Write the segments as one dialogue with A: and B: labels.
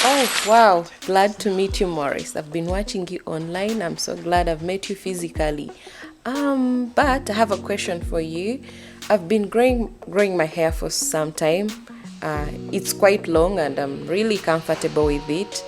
A: Oh, wow. Glad to meet you, Morris. I've been watching you online. I'm so glad I've met you physically. But I have a question for you. I've been growing my hair for some time. It's quite long and I'm really comfortable with it.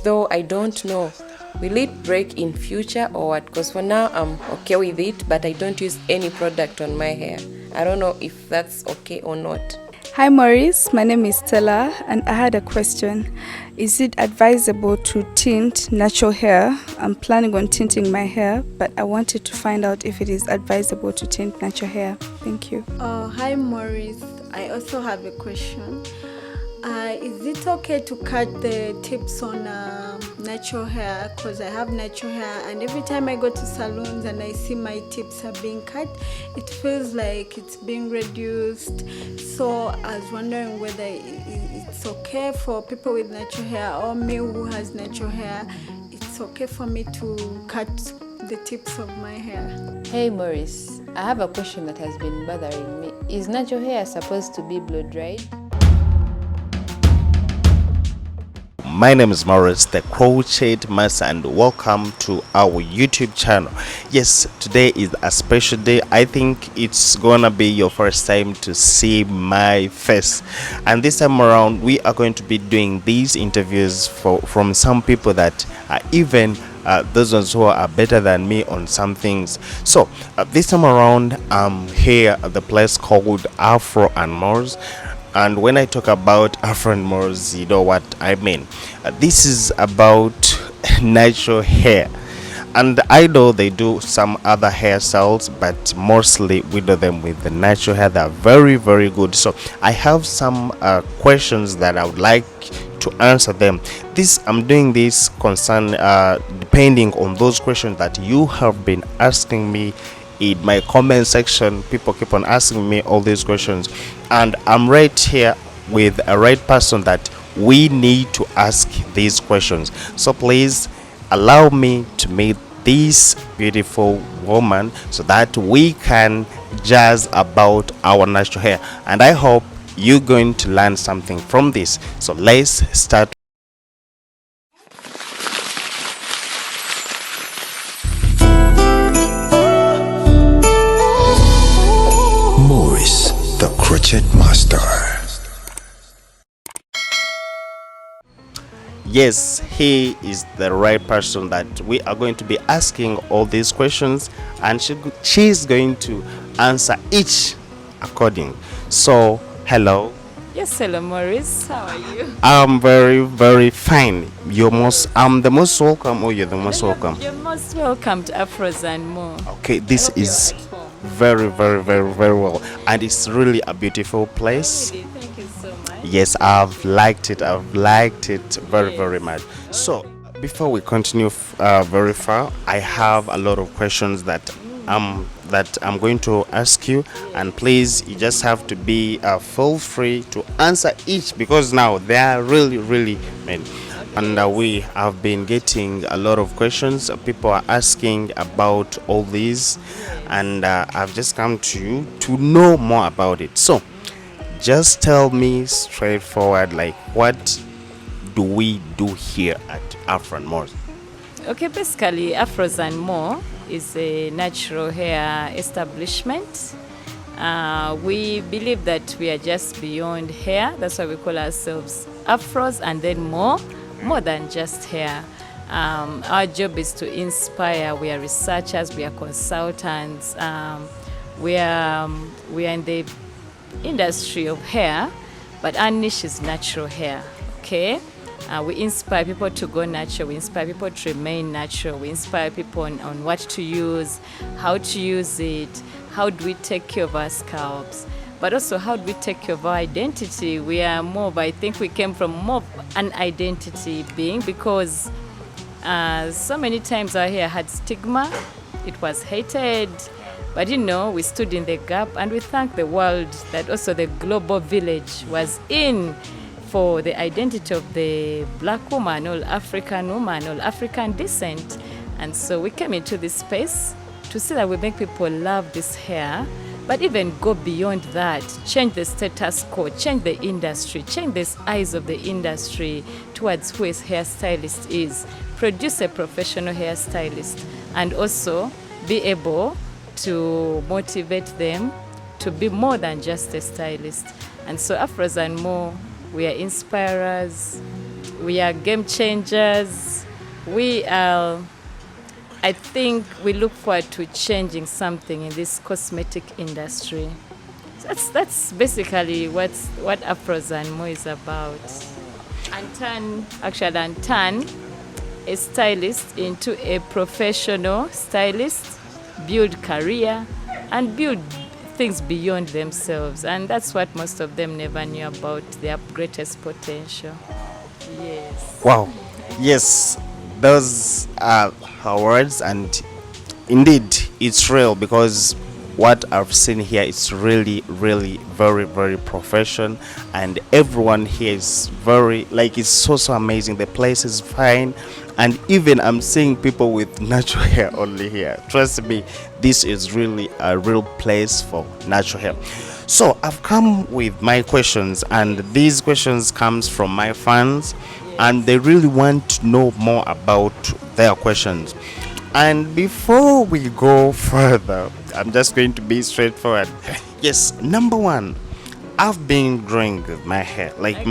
A: Though I don't know, will it break in future or what? Because for now I'm okay with it, but I don't use any product on my hair. I don't know if that's okay or not.
B: Hi Maurice, my name is Stella and I had a question. Is it advisable to tint natural hair? I'm planning on tinting my hair, but I wanted to find out if it is advisable to tint natural hair. Thank you.
C: Hi Maurice, I also have a question. Is it okay to cut the tips on natural hair? Because I have natural hair and every time I go to salons and I see my tips are being cut, it feels like it's being reduced. So I was wondering whether it's okay for people with natural hair or me who has natural hair. It's okay for me to cut the tips of my hair.
D: Hey Maurice, I have a question that has been bothering me. Is natural hair supposed to be blow dried?
E: My name is Morris, the Crocheted Master, and welcome to our YouTube channel. Yes, today is a special day. I think it's gonna be your first time to see my face, and this time around we are going to be doing these interviews from some people that are even those ones who are better than me on some things. So this time around I'm here at the place called Afro and Mores. And when I talk about Aphromoo, you know what I mean. This is about natural hair. And I know they do some other hairstyles, but mostly we do them with the natural hair. They're very, very good. So I have some questions that I would like to answer them. I'm doing this concern depending on those questions that you have been asking me in my comment section. People keep on asking me all these questions, and I'm right here with a right person that we need to ask these questions. So please allow me to meet this beautiful woman so that we can jazz about our natural hair, and I hope you're going to learn something from this. So let's start.
F: Morris, the Crochet Master.
E: Yes, he is the right person that we are going to be asking all these questions, and she's going to answer each according. So hello.
D: Yes, hello Maurice, how are you?
E: I'm very, very fine. I'm the most welcome, or you're the most welcome?
D: You're most welcome to Afros and more.
E: Okay, this is very, very, very, very well, and it's really a beautiful place.
D: Really, thank you so much.
E: Yes, I've liked it very, very much. So before we continue very far, I have a lot of questions that I'm going to ask you, and please, you just have to be feel free to answer each, because now they are really, really many. And we have been getting a lot of questions. People are asking about all these, and I've just come to you to know more about it. So just tell me straightforward, like, what do we do here at Afro and More?
D: Okay, basically Afros and More is a natural hair establishment. We believe that we are just beyond hair. That's why we call ourselves Afros and then more than just hair. Our job is to inspire. We are researchers, we are consultants, we are in the industry of hair, but our niche is natural hair. Okay, we inspire people to go natural, we inspire people to remain natural, we inspire people on what to use, how to use it, how do we take care of our scalps, but also how do we take care of our identity. We are I think we came from more an identity being, because so many times our hair had stigma, it was hated, but we stood in the gap, and we thank the world that also the global village was in for the identity of the black woman, all African woman, all African descent. And so we came into this space to see that we make people love this hair, but even go beyond that, change the status quo, change the industry, change the eyes of the industry towards who a hairstylist is, produce a professional hairstylist, and also be able to motivate them to be more than just a stylist. And so Afros and More, we are inspirers, we are game changers, we are, I think we look forward to changing something in this cosmetic industry. That's basically what Afros and More is about. And turn a stylist into a professional stylist, build career, and build things beyond themselves. And that's what most of them never knew about their greatest potential. Yes.
E: Wow. Yes, those are her words, and indeed it's real, because what I've seen here is really, really very, very professional, and everyone here is very, like, it's so amazing. The place is fine, and even I'm seeing people with natural hair only here. Trust me, this is really a real place for natural hair. So I've come with my questions, and these questions comes from my fans, and they really want to know more about their questions. And before we go further, I'm just going to be straightforward. Yes, number one, I've been growing my hair, like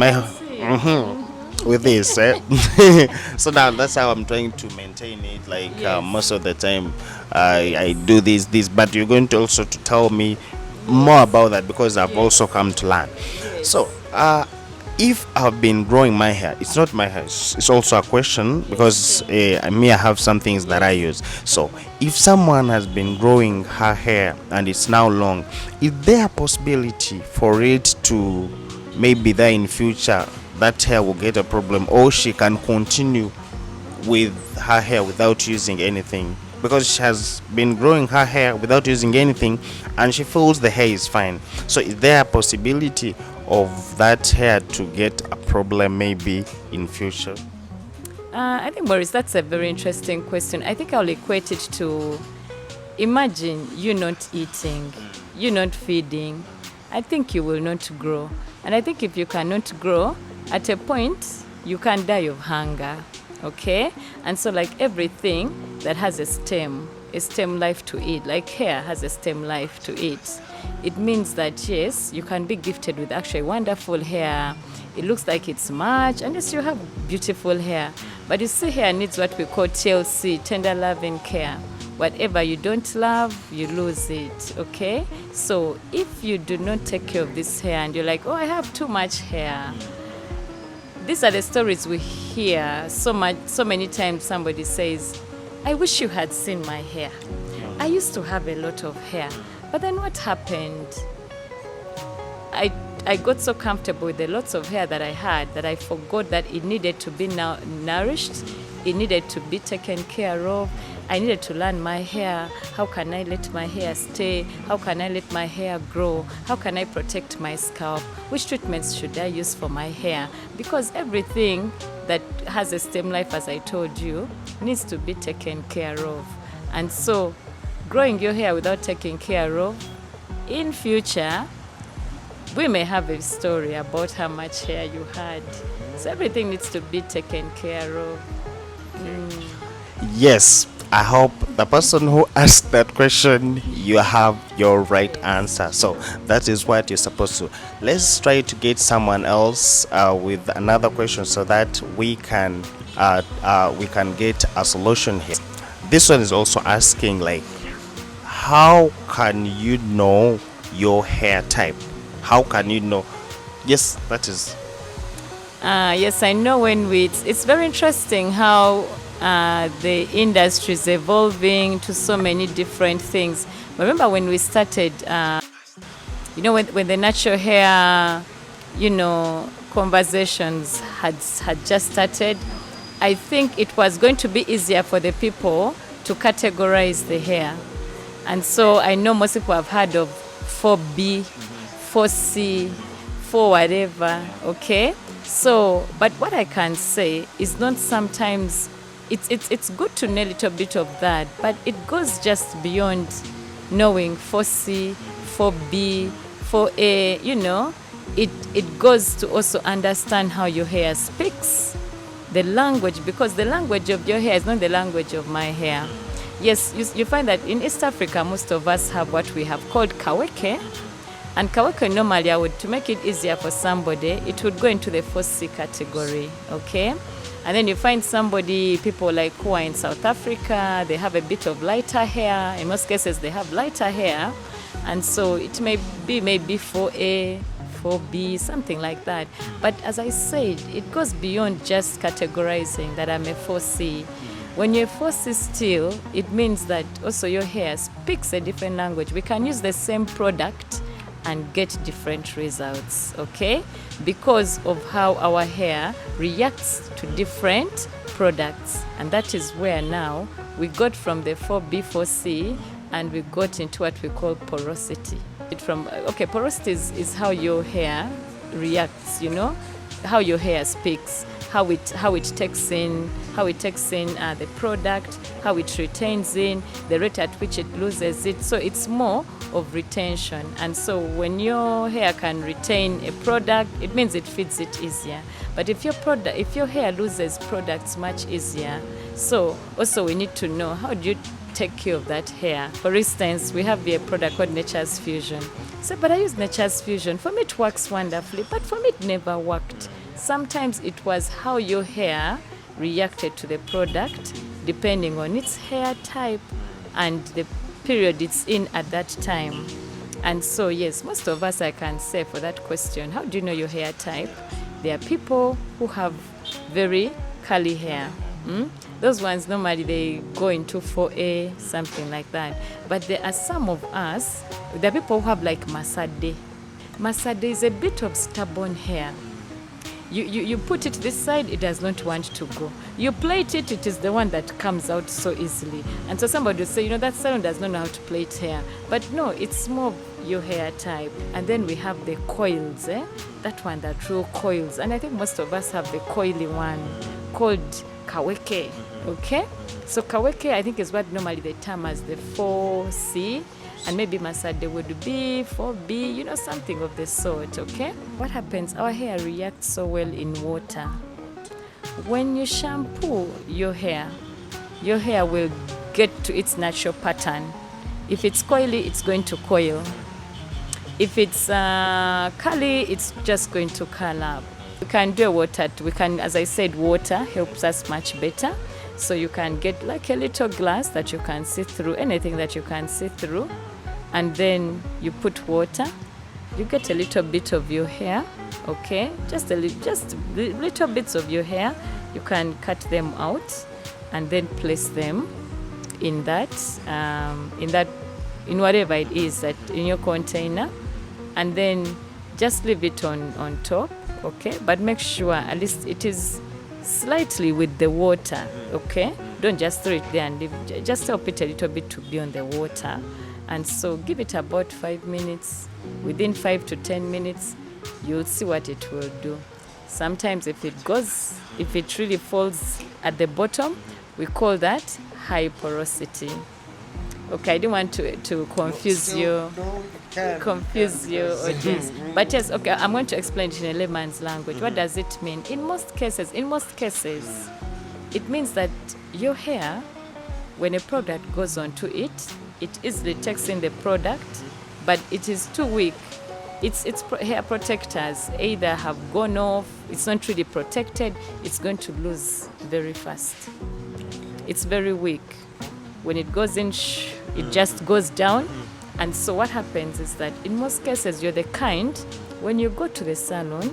E: with this. So now that's how I'm trying to maintain it. Like most of the time, I do this. But you're going to also to tell me more about that, because I've also come to learn. So if I've been growing my hair, it's not my hair, it's also a question, because I have some things that I use. So if someone has been growing her hair and it's now long, is there a possibility for it to maybe there in future that hair will get a problem, or she can continue with her hair without using anything? Because she has been growing her hair without using anything and she feels the hair is fine. So is there a possibility of that hair to get a problem maybe in future?
D: I think, Boris, that's a very interesting question. I think I'll equate it to, imagine you not eating, you not feeding. I think you will not grow. And I think if you cannot grow, at a point, you can die of hunger. Okay? And so like everything that has a stem life to it, like hair has a stem life to it. It means that yes, you can be gifted with actually wonderful hair. It looks like it's much, and yes, you have beautiful hair. But you see, hair needs what we call TLC, tender loving care. Whatever you don't love, you lose it, okay? So if you do not take care of this hair and you're like, oh, I have too much hair. These are the stories we hear so many times. Somebody says, I wish you had seen my hair. I used to have a lot of hair. But then what happened? I got so comfortable with the lots of hair that I had that I forgot that it needed to be nourished. It needed to be taken care of. I needed to learn my hair. How can I let my hair stay? How can I let my hair grow? How can I protect my scalp? Which treatments should I use for my hair? Because everything that has a stem life, as I told you, needs to be taken care of. And so growing your hair without taking care of, in future, we may have a story about how much hair you had. So everything needs to be taken care of.
E: Yes, I hope the person who asked that question, you have your right answer. So that is what you're supposed to. Let's try to get someone else with another question so that we can get a solution here. This one is also asking, like, how can you know your hair type? How can you know? Yes, that is.
D: Yes, I know it's very interesting how the industry is evolving to so many different things. Remember when we started, when the natural hair, conversations had just started, I think it was going to be easier for the people to categorize the hair. And so I know most people have heard of 4B, 4C, 4 whatever, okay? So, but what I can say is not sometimes, it's good to know a little bit of that, but it goes just beyond knowing 4C, 4B, 4A, you know, it goes to also understand how your hair speaks, the language, because the language of your hair is not the language of my hair. Yes, you find that in East Africa, most of us have what we have called kaweke. And kaweke normally, to make it easier for somebody, it would go into the 4C category, okay? And then you find people like who are in South Africa, they have a bit of lighter hair. In most cases, they have lighter hair. And so it may be maybe 4A, 4B, something like that. But as I said, it goes beyond just categorizing that I'm a 4C. When you're a 4C still, it means that also your hair speaks a different language. We can use the same product and get different results, okay? Because of how our hair reacts to different products. And that is where now we got from the 4B, 4C, and we got into what we call porosity. Porosity is how your hair reacts, you know, how your hair speaks, how it takes in the product, how it retains in, the rate at which it loses it. So it's more of retention. And so when your hair can retain a product, it means it feeds it easier. But if your hair loses products much easier, so also we need to know how do you take care of that hair. For instance, we have a product called Nature's Fusion. So, but I use Nature's Fusion. For me, it works wonderfully, but for me, it never worked. Sometimes it was how your hair reacted to the product, depending on its hair type and the period it's in at that time. And so, yes, most of us, I can say for that question, how do you know your hair type? There are people who have very curly hair. Those ones, normally they go into 4A, something like that. But there are some of us, there are people who have like Masade. Masade is a bit of stubborn hair. You put it this side, it does not want to go. You plait it, it is the one that comes out so easily. And so somebody will say, you know, that salon does not know how to plait hair. But no, it's more your hair type. And then we have the coils, that one that real coils. And I think most of us have the coily one called kaweke, okay? So kaweke, I think, is what normally they term as the 4C. And maybe Masade would be 4B, you know, something of the sort, okay? What happens? Our hair reacts so well in water. When you shampoo your hair will get to its natural pattern. If it's coily, it's going to coil. If it's curly, it's just going to curl up. We can do as I said, water helps us much better. So you can get like a little glass that you can see through, anything that you can see through. And then you put water, you get a little bit of your hair, okay? Just little bits of your hair. You can cut them out and then place them in whatever it is that in your container, and then just leave it on top, okay? But make sure at least it is slightly with the water, okay? Don't just throw it there and leave. Just help it a little bit to be on the water. And so give it about 5 minutes. Within 5 to 10 minutes, you'll see what it will do. Sometimes if it really falls at the bottom, we call that high porosity. Okay, I didn't want to confuse you audience. But yes, okay, I'm going to explain it in a layman's language. What does it mean? In most cases, it means that your hair, when a product goes onto it, it easily takes in the product, but it is too weak. Its hair protectors either have gone off, it's not really protected, it's going to lose very fast. It's very weak. When it goes in, it just goes down. And so what happens is that in most cases, you're the kind, when you go to the salon,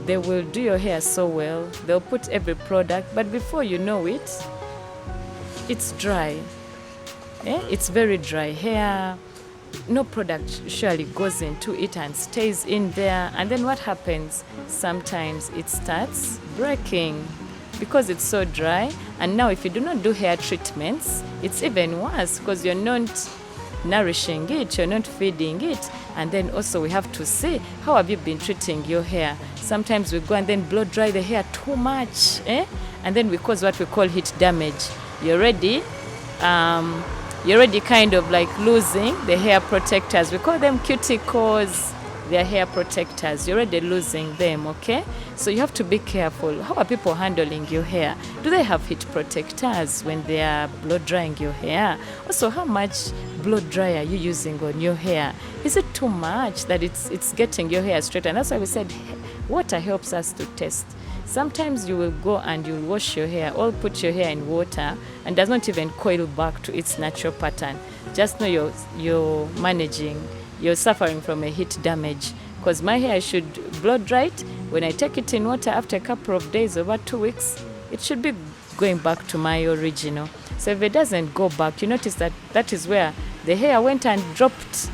D: they will do your hair so well, they'll put every product, but before you know it, it's dry. It's very dry hair. No product surely goes into it and stays in there. And then what happens? Sometimes it starts breaking because it's so dry. And now if you do not do hair treatments, it's even worse because you're not nourishing it, you're not feeding it. And then also we have to see, how have you been treating your hair? Sometimes we go and then blow dry the hair too much, and then we cause what we call heat damage. You're ready. you're already kind of like losing the hair protectors. We call them cuticles. They're hair protectors. You're already losing them, okay? So you have to be careful. How are people handling your hair? Do they have heat protectors when they are blow drying your hair? Also, how much blow dry are you using on your hair? Is it too much that it's getting your hair straight? And that's why we said water helps us to test. Sometimes you will go and you'll wash your hair or put your hair in water and does not even coil back to its natural pattern. Just know you're suffering from a heat damage, because my hair should blow dry it. When I take it in water after a couple of days, over 2 weeks, it should be going back to my original. So if it doesn't go back, you notice that is where the hair went and dropped.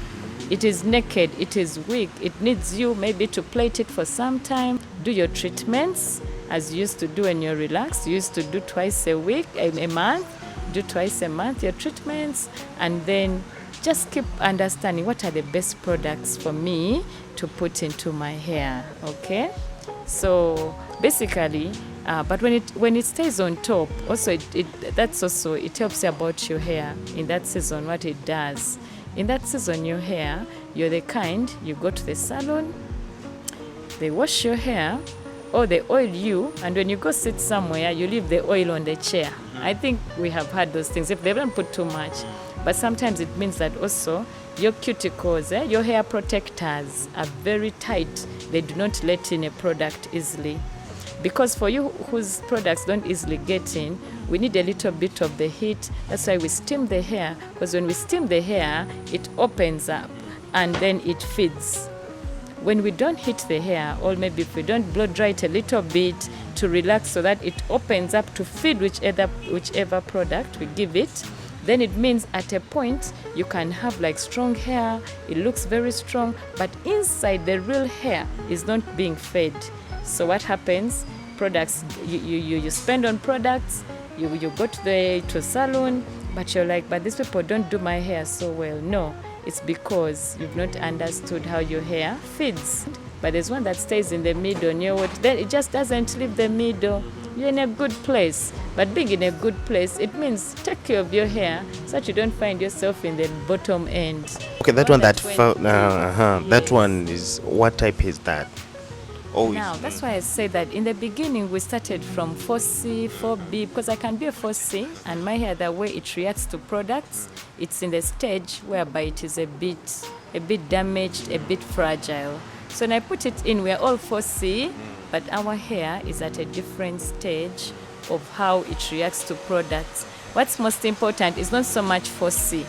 D: It is naked, it is weak, it needs you maybe to plait it for some time. Do your treatments as you used to do when you're relaxed. You used to do twice a week, a month. Do twice a month your treatments, and then just keep understanding what are the best products for me to put into my hair, okay? So basically, but when it stays on top, also it helps you about your hair in that season. What it does in that season, your hair, you're the kind you go to the salon, they wash your hair, or they oil you, and when you go sit somewhere, you leave the oil on the chair. I think we have had those things. If they don't put too much. But sometimes it means that also your cuticles, your hair protectors are very tight. They do not let in a product easily. Because for you whose products don't easily get in, we need a little bit of the heat. That's why we steam the hair. Because when we steam the hair, it opens up and then it feeds. When we don't heat the hair, or maybe if we don't blow dry it a little bit to relax so that it opens up to feed whichever product we give it, then it means at a point you can have like strong hair, it looks very strong, but inside the real hair is not being fed. So what happens? Products, you spend on products, you go to a salon, but you're like, but these people don't do my hair so well. No, it's because you've not understood how your hair feeds. But there's one that stays in the middle, then it just doesn't leave the middle. You're in a good place. But being in a good place, it means take care of your hair so that you don't find yourself in the bottom end.
E: Okay, that one that one is, what type is that? Oh,
D: now, that's why I say that in the beginning we started from 4C, 4B, because I can be a 4C, and my hair, the way it reacts to products, it's in the stage whereby it is a bit damaged, a bit fragile. So when I put it in, we're all 4C, but our hair is at a different stage of how it reacts to products. What's most important is not so much 4C,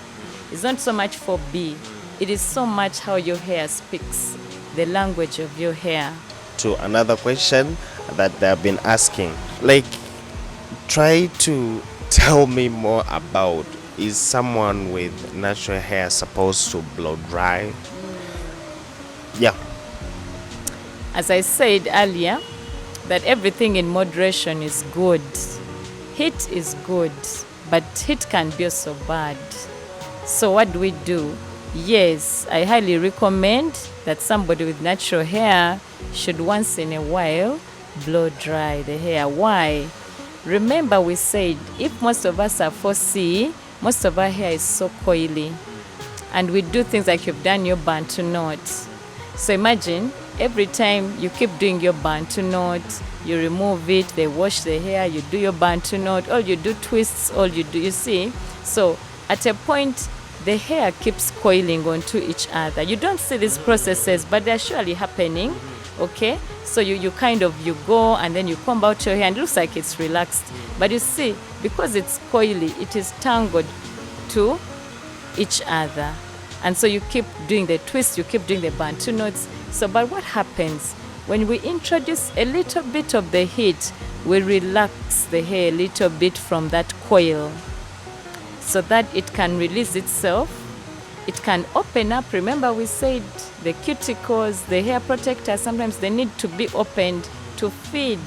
D: it's not so much 4B, it is so much how your hair speaks, the language of your hair.
E: To another question that they have been asking, like, try to tell me more about, is someone with natural hair supposed to blow dry? Yeah.
D: As I said earlier, that everything in moderation is good. Heat is good, but heat can be also bad. So what do? Yes, I highly recommend that somebody with natural hair should once in a while blow dry the hair. Why? Remember we said if most of us are 4C, most of our hair is so coily. And we do things like you've done your bantu knot. So imagine every time you keep doing your bantu knot, you remove it, they wash the hair, you do your bantu knot, all you do twists, all you do, you see. So at a point, the hair keeps coiling onto each other. You don't see these processes, but they're surely happening, okay? So you go and then you comb out your hair and it looks like it's relaxed. But you see, because it's coily, it is tangled to each other. And so you keep doing the twist, you keep doing the bantu knots. So, but what happens? When we introduce a little bit of the heat, we relax the hair a little bit from that coil so that it can release itself. It can open up. Remember we said the cuticles, the hair protectors, sometimes they need to be opened to feed,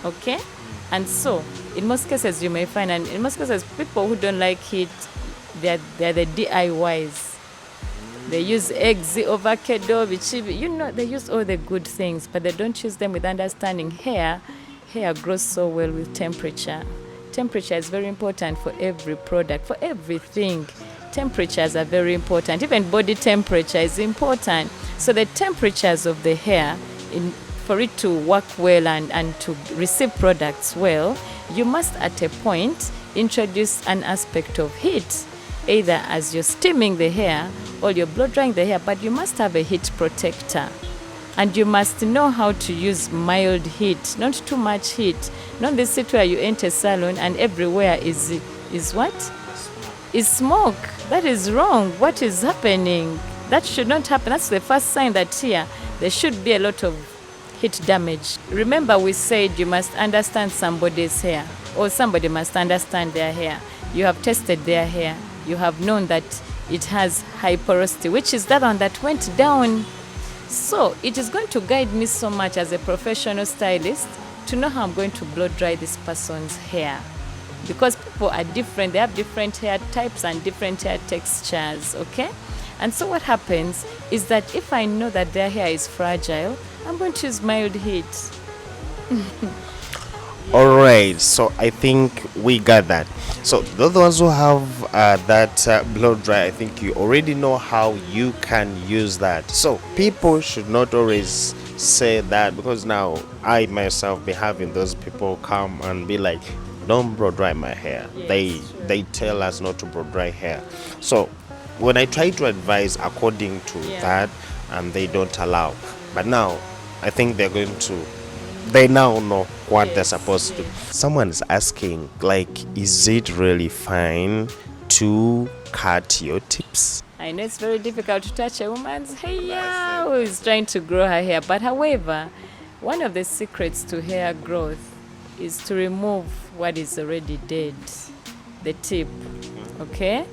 D: okay? And so, in most cases you may find, and in most cases people who don't like heat, they're the DIYs. They use eggs, avocado, bichibi, they use all the good things, but they don't use them with understanding. Hair grows so well with temperature. Temperature is very important for every product, for everything. Temperatures are very important. Even body temperature is important. So the temperatures of the hair, for it to work well and to receive products well, you must at a point introduce an aspect of heat, either as you're steaming the hair or you're blow drying the hair, but you must have a heat protector. And you must know how to use mild heat, not too much heat. Not the sit where you enter salon and everywhere is what? Is smoke. That is wrong. What is happening? That should not happen. That's the first sign that here there should be a lot of heat damage. Remember, we said you must understand somebody's hair, or somebody must understand their hair. You have tested their hair. You have known that it has high porosity, which is that one that went down. So it is going to guide me so much as a professional stylist to know how I'm going to blow dry this person's hair. Because people are different, they have different hair types and different hair textures, okay? And so what happens is that if I know that their hair is fragile, I'm going to use mild heat.
E: All right, so I think we got that. So those ones who have that blow dry, I think you already know how you can use that. So people should not always say that, because now I myself be having those people come and be like, don't blow dry my hair.
D: Yes,
E: They tell us not to blow dry hair. So when I try to advise according to that, and they don't allow, but now I think they now know what they're supposed to do. Someone is asking, like, is it really fine to cut your tips?
D: I know it's very difficult to touch a woman's hair who is trying to grow her hair. But however, one of the secrets to hair growth is to remove what is already dead, the tip, okay?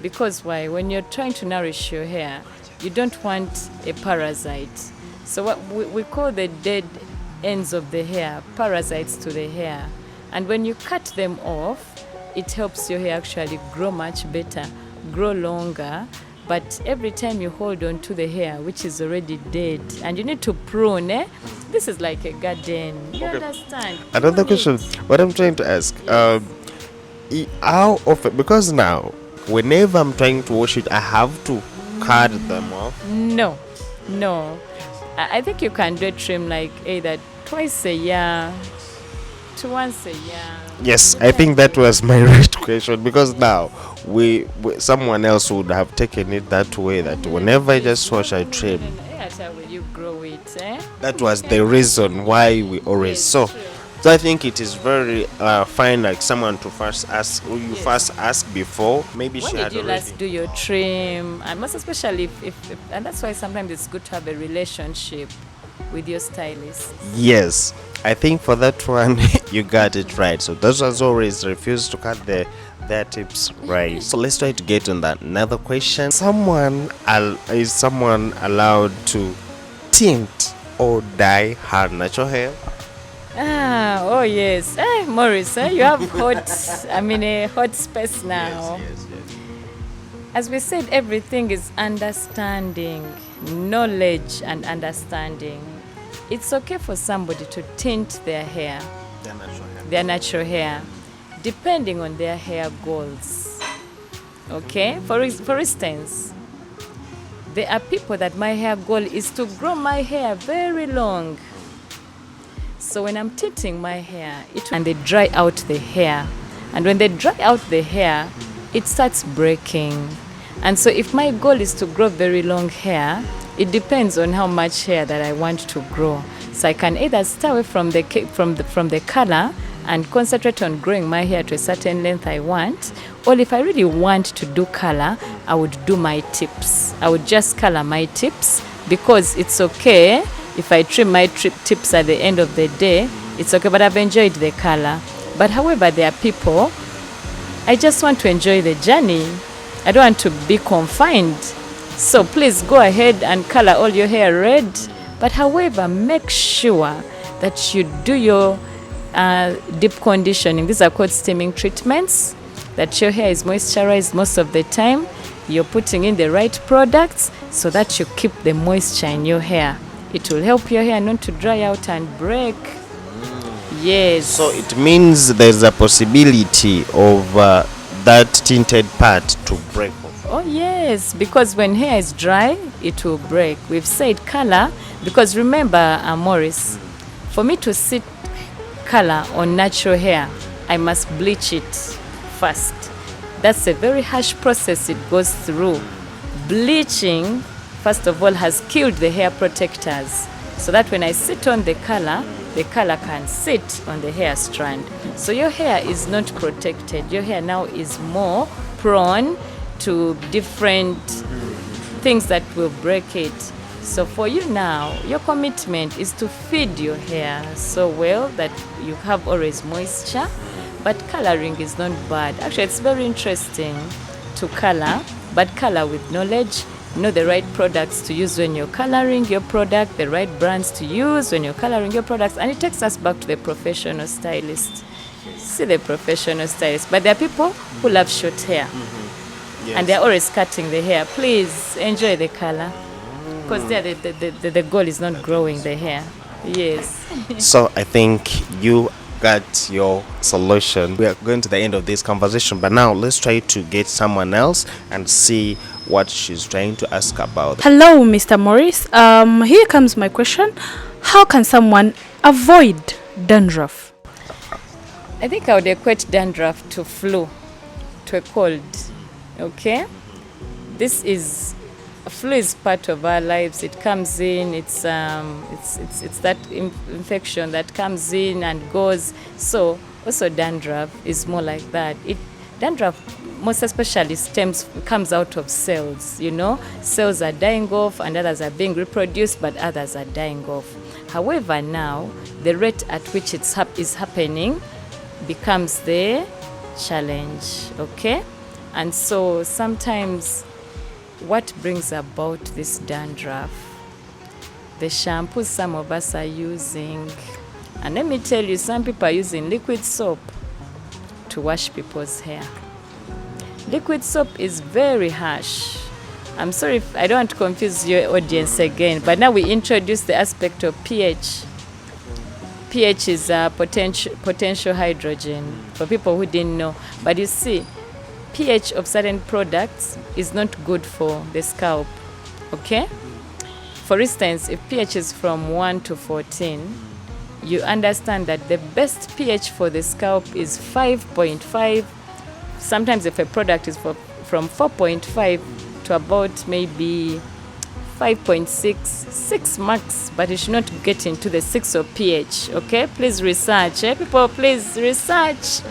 D: Because why? When you're trying to nourish your hair, you don't want a parasite. So what we call the dead ends of the hair parasites to the hair. And when you cut them off, it helps your hair actually grow much better, grow longer. But every time you hold on to the hair, which is already dead, and you need to prune, this is like a garden. You understand?
E: Another question, what I'm trying to ask, how often, because now, whenever I'm trying to wash it, I have to cut them off?
D: No. I think you can do a trim like either twice a year to once a year.
E: Yes, I think that was my right question, because now someone else would have taken it that way, that whenever I just wash, I trim.
D: How will you grow it?
E: That was the reason why we always saw. So I think it is very fine, like someone to first ask, or you first ask before. Maybe
D: when
E: she
D: did
E: had
D: you
E: already.
D: last do your trim? And most especially if and that's why sometimes it's good to have a relationship with your stylist.
E: Yes, I think for that one you got it right. So those ones always refuse to cut their tips right. So let's try to get on that. Another question: is someone allowed to tint or dye her natural hair?
D: Oh yes. Maurice, you have a hot space now.
E: Yes.
D: As we said, everything is understanding, knowledge and understanding. It's okay for somebody to tint their hair, their natural hair, depending on their hair goals. Okay? For instance, there are people that my hair goal is to grow my hair very long. So when I'm tinting my hair, and they dry out the hair. And when they dry out the hair, it starts breaking. And so if my goal is to grow very long hair, it depends on how much hair that I want to grow. So I can either stay away from the color and concentrate on growing my hair to a certain length I want, or if I really want to do color, I would do my tips. I would just color my tips, because it's okay if I trim my tips at the end of the day. It's okay, but I've enjoyed the color. But however, there are people, I just want to enjoy the journey. I don't want to be confined. So please go ahead and color all your hair red. But however, make sure that you do your deep conditioning. These are called steaming treatments, that your hair is moisturized most of the time. You're putting in the right products so that you keep the moisture in your hair. It will help your hair not to dry out and break. Yes.
E: So it means there's a possibility of that tinted part to break off.
D: Oh yes, because when hair is dry, it will break. We've said color because remember, Morris, for me to sit color on natural hair, I must bleach it first. That's a very harsh process it goes through. Bleaching, first of all, has killed the hair protectors, so that when I sit on the color can sit on the hair strand. So your hair is not protected. Your hair now is more prone to different things that will break it. So for you now, your commitment is to feed your hair so well that you have always moisture. But coloring is not bad. Actually, it's very interesting to color, but color with knowledge. Know the right products to use when you're coloring your product, the right brands to use when you're coloring your products. And it takes us back to the professional stylist. See the professional stylist. But there are people who love short hair.
E: Yes.
D: And they're always cutting the hair. Please enjoy the color. Because there the goal is not growing the hair. Yes.
E: So I think you got your solution. We are going to the end of this conversation, but now let's try to get someone else and see what she's trying to ask about.
G: Hello, Mr. Morris. Here comes my question. How can someone avoid dandruff?
D: I think I would equate dandruff to flu, to a cold. Okay? Flu is part of our lives. It comes in, it's that infection that comes in and goes. So also dandruff is more like that. Dandruff most especially comes out of cells, Cells are dying off and others are being reproduced, but others are dying off. However, now, the rate at which is happening becomes the challenge, okay? And so sometimes what brings about this dandruff? The shampoos some of us are using. And let me tell you, some people are using liquid soap to wash people's hair. Liquid soap is very harsh. I'm sorry if I don't want to confuse your audience again, but now we introduce the aspect of pH. pH is potential hydrogen for people who didn't know. But you see, pH of certain products is not good for the scalp, okay? For instance, if pH is from 1 to 14, you understand that the best pH for the scalp is 5.5. Sometimes if a product is from 4.5 to about maybe 5.6, 6 max, but you should not get into the 6 of pH, okay? Please research, people, please research.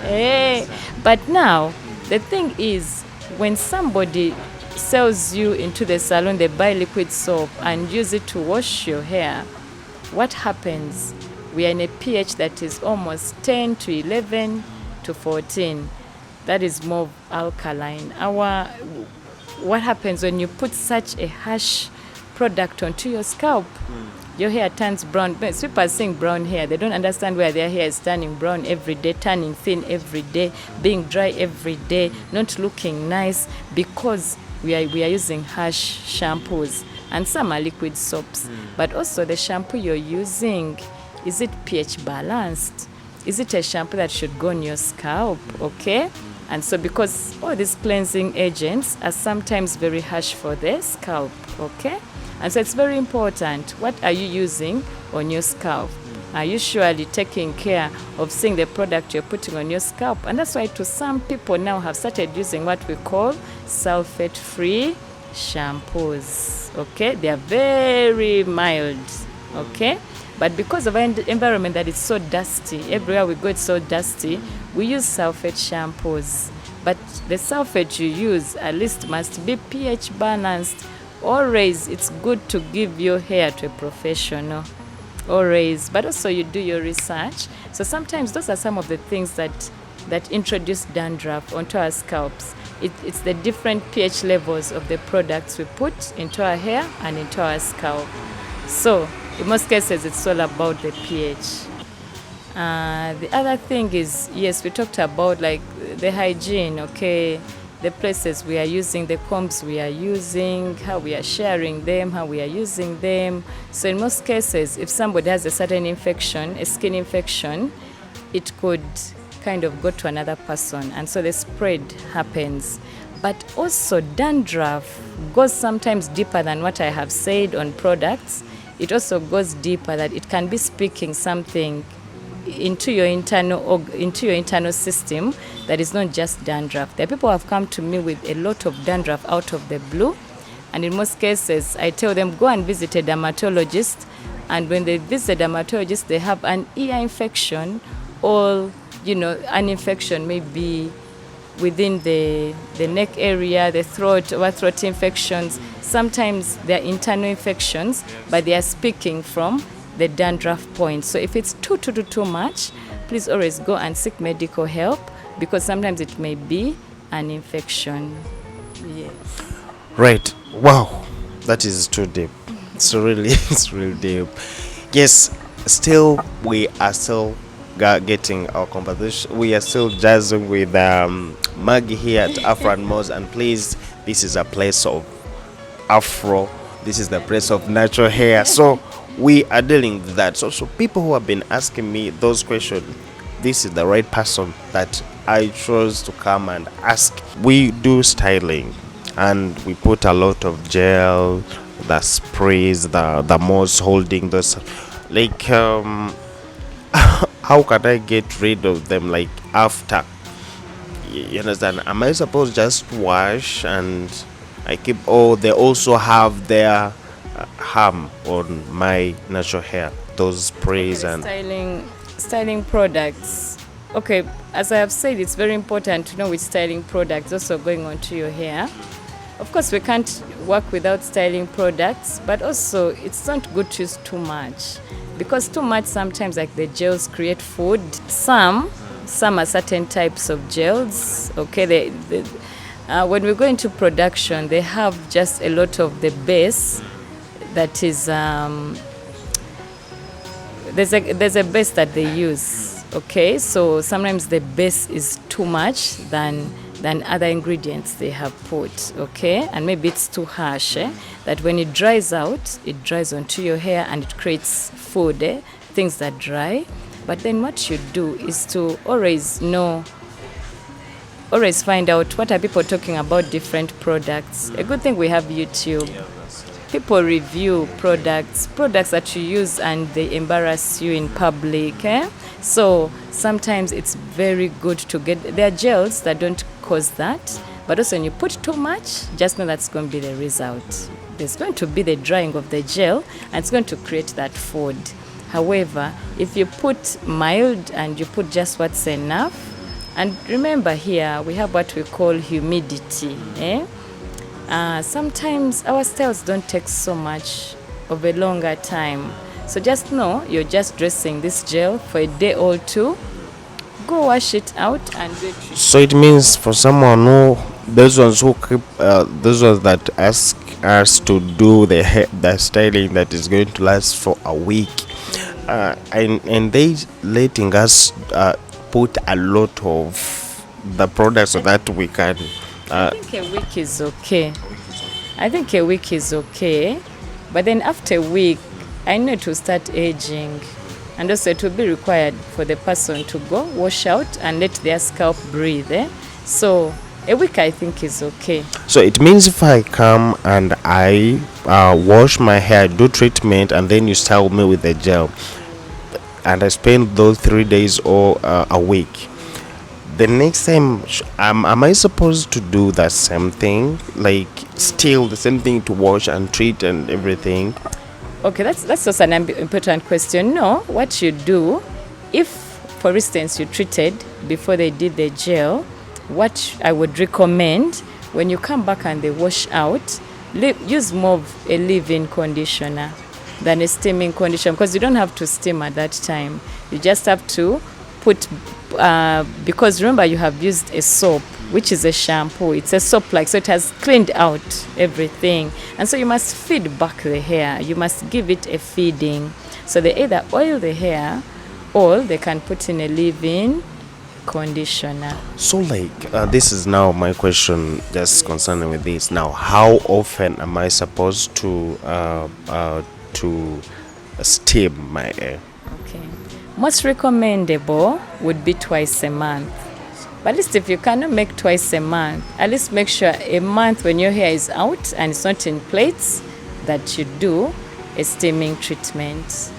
D: But now, the thing is, when somebody sells you into the salon, they buy liquid soap and use it to wash your hair, what happens? We are in a pH that is almost 10 to 11 to 14. That is more alkaline. What happens when you put such a harsh product onto your scalp? Your hair turns brown. People are seeing brown hair. They don't understand why their hair is turning brown every day, turning thin every day, being dry every day, not looking nice, because we are using harsh shampoos. And some are liquid soaps. But also the shampoo you're using, is it pH balanced? Is it a shampoo that should go on your scalp? Okay? And so because all these cleansing agents are sometimes very harsh for the scalp, okay? And so it's very important. What are you using on your scalp? Are you surely taking care of seeing the product you're putting on your scalp? And that's why to some people now have started using what we call sulfate-free shampoos, okay? They are very mild, okay? But because of our environment that is so dusty, everywhere we go it's so dusty, we use sulfate shampoos. But the sulfate you use at least must be pH balanced. Always, it's good to give your hair to a professional. Always. But also you do your research. So sometimes those are some of the things that introduce dandruff onto our scalps. It's the different pH levels of the products we put into our hair and into our scalp. So in most cases, it's all about the pH. The other thing is, yes, we talked about like the hygiene, okay? The places we are using, the combs we are using, how we are sharing them, how we are using them. So in most cases, if somebody has a certain infection, a skin infection, it could kind of go to another person, and so the spread happens. But also dandruff goes sometimes deeper than what I have said on products. It also goes deeper, that it can be speaking something into your internal system that is not just dandruff. There are people who have come to me with a lot of dandruff out of the blue, and in most cases I tell them go and visit a dermatologist, and when they visit a dermatologist they have an ear infection, or an infection maybe within the neck area, the throat, or throat infections. Sometimes they're internal infections, but they are speaking from the dandruff point. So if it's too much, please always go and seek medical help, because sometimes it may be an infection. Yeah.
E: Right. Wow, that is too deep. It's really deep. Yes, still we are still getting our conversation. We are still jazzing with Maggie here at Aphromoo, and please, this is a place of Afro. This is the place of natural hair. So we are dealing with that. So people who have been asking me those questions, this is the right person that I chose to come and ask. We do styling, and we put a lot of gel, the sprays, the moss holding those. Like, how can I get rid of them? Like after, you understand? Am I supposed just wash and I keep? Oh, they also have their harm on my natural hair. Those sprays and
D: styling products. Okay, as I have said, it's very important to know which styling products also going onto your hair. Of course, we can't work without styling products, but also it's not good to use too much, because too much sometimes, like the gels, create food. Some are certain types of gels. Okay, when we go into production, they have just a lot of the base. That is, there's a base that they use. Okay, so sometimes the base is too much than other ingredients they have put. Okay, and maybe it's too harsh. That when it dries out, it dries onto your hair and it creates food, things that dry. But then what you do is to always find out what are people talking about different products. A good thing we have YouTube. People review products that you use, and they embarrass you in public. So sometimes it's very good to get. There are gels that don't cause that, but also when you put too much, just know that's going to be the result. There's going to be the drying of the gel, and it's going to create that food. However, if you put mild and you put just what's enough, and remember here we have what we call humidity. Sometimes our styles don't take so much of a longer time. So just know you're just dressing this gel for a day or two. Go wash it out and do it.
E: So it means for someone who, those ones that ask us to do the styling that is going to last for a week, and they letting us put a lot of the products so that we can.
D: I think a week is okay. But then after a week, I know to start aging. And also it will be required for the person to go wash out and let their scalp breathe. So a week I think is okay.
E: So it means if I come and I wash my hair, do treatment, and then you style me with the gel, and I spend those 3 days or a week, the next time, am I supposed to do the same thing? Like still the same thing to wash and treat and everything?
D: Okay, that's also an important question. No, what you do, if for instance you treated before they did the gel, what I would recommend, when you come back and they wash out, use more of a leave-in conditioner than a steaming conditioner, because you don't have to steam at that time. You just have to put, because remember you have used a soap, which is a shampoo. It's a soap like, so it has cleaned out everything. And so you must feed back the hair. You must give it a feeding. So they either oil the hair or they can put in a leave-in conditioner.
E: So like, this is now my question just concerning with this. Now, how often am I supposed to steam my hair?
D: Okay. Most recommendable would be twice a month. But at least if you cannot make twice a month, at least make sure a month when your hair is out and it's not in plaits that you do a steaming treatment.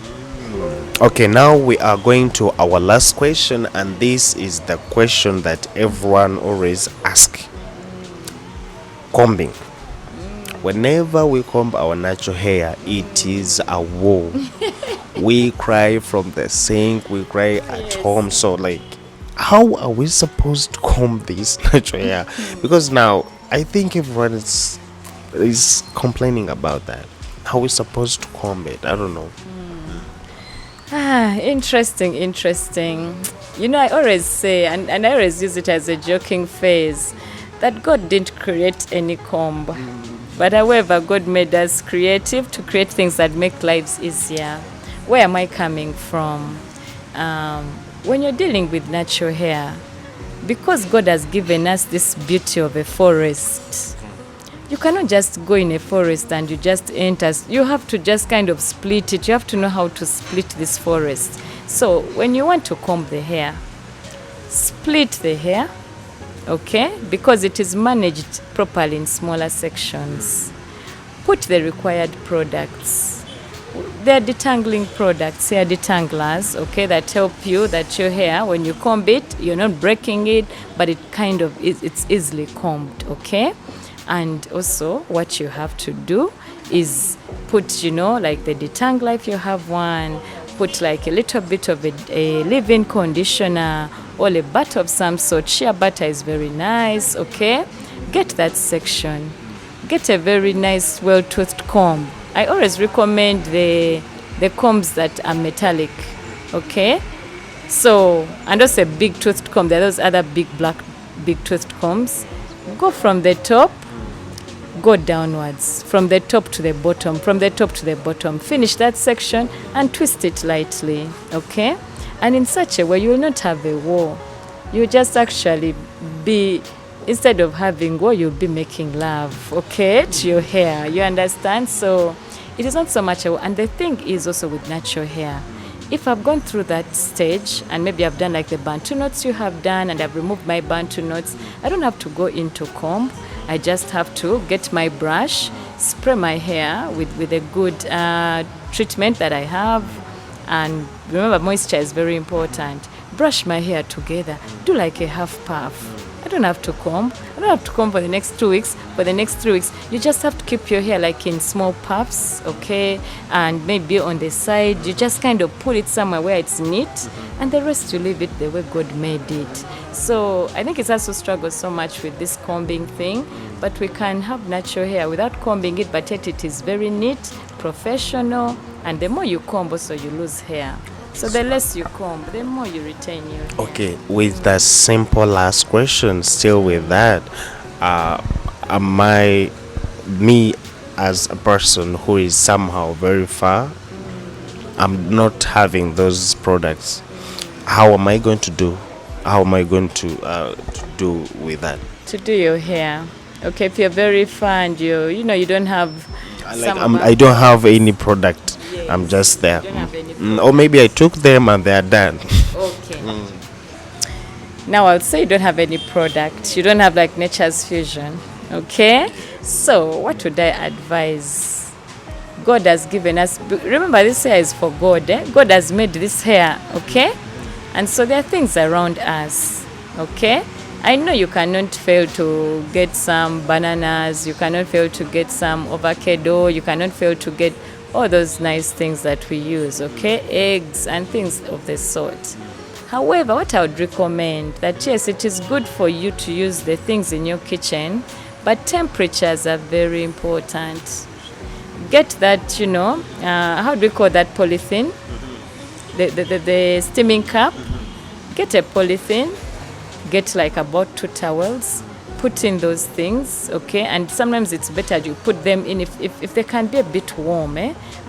E: Okay, now we are going to our last question, and this is the question that everyone always asks. Combing. Whenever we comb our natural hair, it is a war. We cry from the sink, we cry at home. So, like, how are we supposed to comb this natural hair? Because now I think everyone is complaining about that. How are we supposed to comb it? I don't know.
D: Interesting. You know, I always say, and I always use it as a joking phrase, that God didn't create any comb. But however, God made us creative to create things that make lives easier. Where am I coming from? When you're dealing with natural hair, because God has given us this beauty of a forest, you cannot just go in a forest and you just enter. You have to just kind of split it. You have to know how to split this forest. So when you want to comb the hair, split the hair, okay? Because it is managed properly in smaller sections. Put the required products. There are detangling products, hair detanglers, okay, that help you that your hair, when you comb it, you're not breaking it, but it kind of it's easily combed, okay? And also what you have to do is put, you know, like the detangler if you have one, put like a little bit of a leave-in conditioner or a butter of some sort. Shea butter is very nice, okay? Get that section. Get a very nice, well-toothed comb. I always recommend the combs that are metallic, okay? So, and also a big toothed comb. There are those other big toothed combs. Go from the top, go downwards, from the top to the bottom, from the top to the bottom. Finish that section and twist it lightly, okay? And in such a way, you will not have a war. You just actually be, instead of having war, you'll be making love, okay, to your hair. You understand? So it is not so much a war. And the thing is also with natural hair, if I've gone through that stage and maybe I've done like the bantu knots you have done and I've removed my bantu knots, I don't have to go into comb. I just have to get my brush, spray my hair with a good treatment that I have. And remember, moisture is very important. Brush my hair together. Do like a half puff. I don't have to comb. I don't have to comb for the next 2 weeks. For the next 3 weeks, you just have to keep your hair like in small puffs, okay? And maybe on the side, you just kind of put it somewhere where it's neat, and the rest you leave it the way God made it. So I think it's also struggled so much with this combing thing, but we can have natural hair without combing it, but yet it is very neat, professional, and the more you comb, also you lose hair. So the less you comb, the more you retain your hair.
E: Okay, with the simple last question, still with that, me as a person who is somehow very far, I'm not having those products. How am I going to do? How am I going to do with that?
D: To do your hair, okay. If you're very far and you don't have,
E: I don't have any product. Yes. I'm just there.
D: You don't have any product.
E: Or maybe I took them and they are done.
D: Okay. Now I would say you don't have any product. You don't have like Nature's Fusion. Okay. So what would I advise? God has given us. Remember, this hair is for God. God has made this hair. Okay. And so there are things around us. Okay. I know you cannot fail to get some bananas. You cannot fail to get some avocado. You cannot fail to get all those nice things that we use, okay? Eggs and things of the sort. However, what I would recommend, that yes, it is good for you to use the things in your kitchen, but temperatures are very important. Get that, how do we call that, polythene? The steaming cup. Get a polythene. Get like about 2 towels. Put in those things, okay? And sometimes it's better you put them in if they can be a bit warm,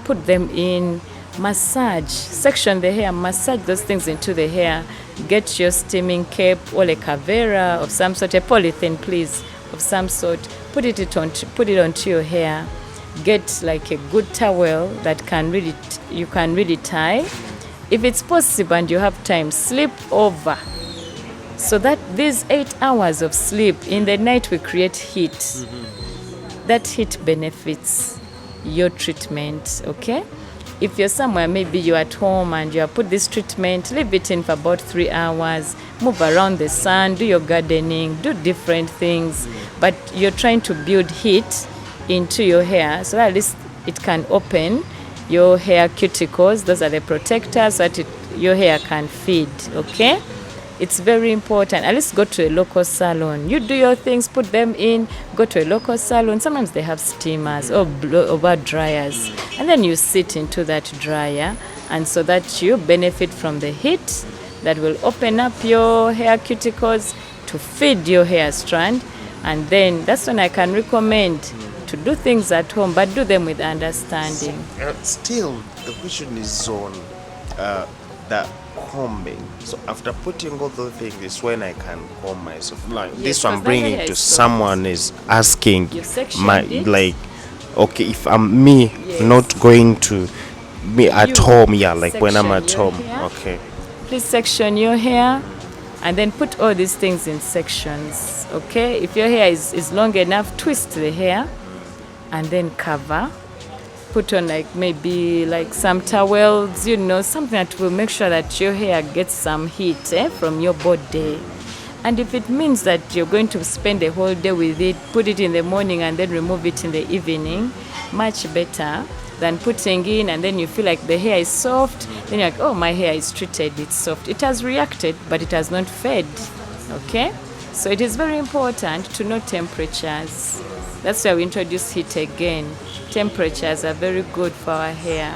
D: put them in. Massage, section the hair, massage those things into the hair. Get your steaming cape or a cavera of some sort, a polythene please, of some sort. Put it onto your hair. Get like a good towel that you can really tie. If it's possible and you have time, sleep over. So that these 8 hours of sleep, in the night we create heat. That heat benefits your treatment, okay? If you're somewhere, maybe you're at home and you have put this treatment, leave it in for about 3 hours, move around the sun, do your gardening, do different things, but you're trying to build heat into your hair so that at least it can open your hair cuticles. Those are the protectors so that your hair can feed, okay? It's very important. At least go to a local salon. You do your things, put them in, go to a local salon. Sometimes they have steamers or blow dryers. And then you sit into that dryer, and so that you benefit from the heat that will open up your hair cuticles to feed your hair strand. And then that's when I can recommend to do things at home, but do them with understanding.
E: Still, the question is on the combing. So after putting all those things, is when I can comb myself. Like
D: Yes,
E: this one
D: 'cause the
E: bringing
D: hair
E: to
D: is soft.
E: someone is asking
D: You sectioned
E: my
D: it?
E: like, okay, if I'm me
D: Yes.
E: not going to me at
D: You
E: home, yeah, like when I'm
D: section
E: at
D: your
E: home,
D: hair.
E: okay.
D: Please section your hair and then put all these things in sections, okay? If your hair is long enough, twist the hair and then cover. Put on like maybe like some towels, you know, something that will make sure that your hair gets some heat from your body. And if it means that you're going to spend a whole day with it, put it in the morning and then remove it in the evening, much better than putting in and then you feel like the hair is soft, then you're like, oh, my hair is treated, it's soft. It has reacted, but it has not fed, okay? So it is very important to know temperatures. That's why we introduce heat again. Temperatures are very good for our hair.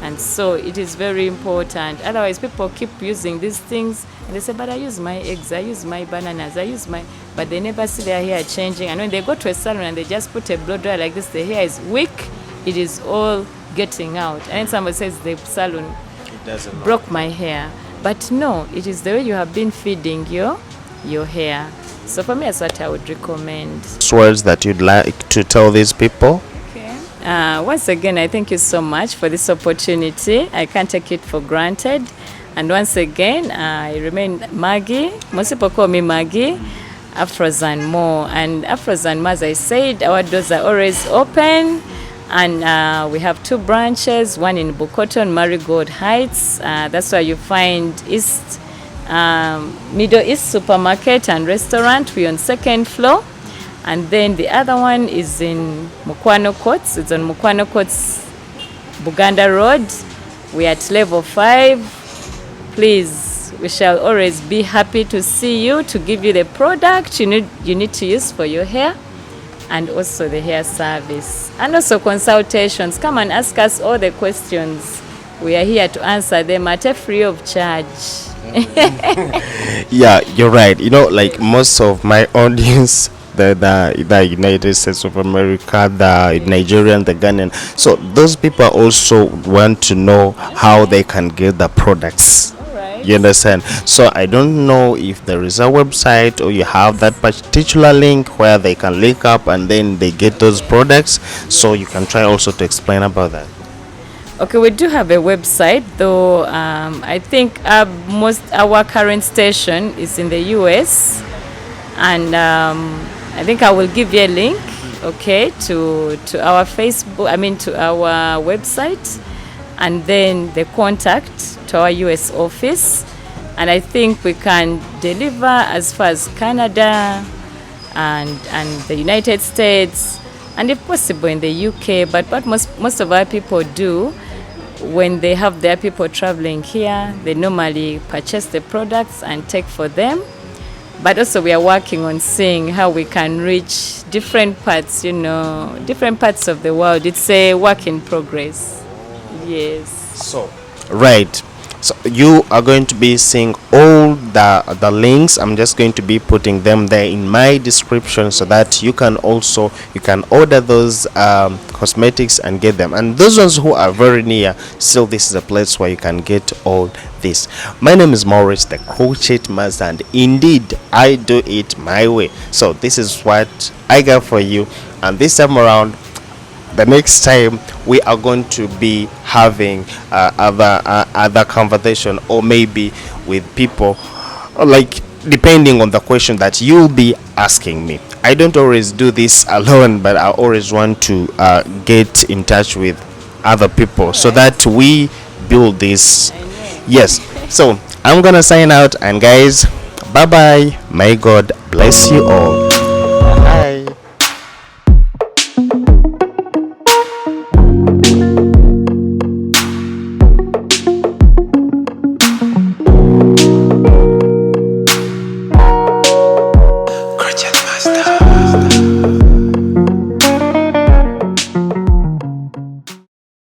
D: And so it is very important. Otherwise, people keep using these things and they say, but I use my eggs, I use my bananas, I use my... But they never see their hair changing. And when they go to a salon and they just put a blow dryer like this, the hair is weak, it is all getting out. And then somebody says the salon
E: It doesn't
D: broke my hair. But no, it is the way you have been feeding your hair. So for me, that's what I would recommend.
E: Words that you'd like to tell these people?
D: Once again, I thank you so much for this opportunity. I can't take it for granted. And once again, I remain Maggie. Most people call me Maggie. Afros and more. And Afros and more, as I said, our doors are always open. And we have 2 branches, one in Bukoton, Marigold Heights. That's where you find Middle East Supermarket and Restaurant. We're on 2nd floor. And then the other one is in Mukwano Courts. It's on Mukwano Courts, Buganda Road. We're at level 5. Please, we shall always be happy to see you, to give you the product you need to use for your hair, and also the hair service. And also consultations. Come and ask us all the questions. We are here to answer them at a free of charge.
E: Yeah, you're right. You know, like most of my audience, the United States of America, the Nigerian, the Ghanaian. So those people also want to know how they can get the products.
D: Alright.
E: You understand? So I don't know if there is a website or you have that particular link where they can link up and then they get those products. So you can try also to explain about that.
D: Okay, we do have a website, though I think our current station is in the US, and I think I will give you a link, okay, to our Facebook, to our website, and then the contact to our US office, and I think we can deliver as far as Canada and the United States, and if possible in the UK. But what most of our people do, when they have their people traveling here, they normally purchase the products and take for them. But also we are working on seeing how we can reach different parts, different parts of the world. It's a work in progress. Yes.
E: So, right. So you are going to be seeing all the links. I'm just going to be putting them there in my description so that you can order those cosmetics and get them. And those ones who are very near, still this is a place where you can get all this. My name is Maurice, the Crochet Master, and indeed I do it my way. So this is what I got for you, and this time around the next time we are going to be having other conversation, or maybe with people, like depending on the question that you'll be asking me. I don't always do this alone, but I always want to get in touch with other people so that we build this. Yes, so I'm gonna sign out, and guys, bye bye. May God bless you all.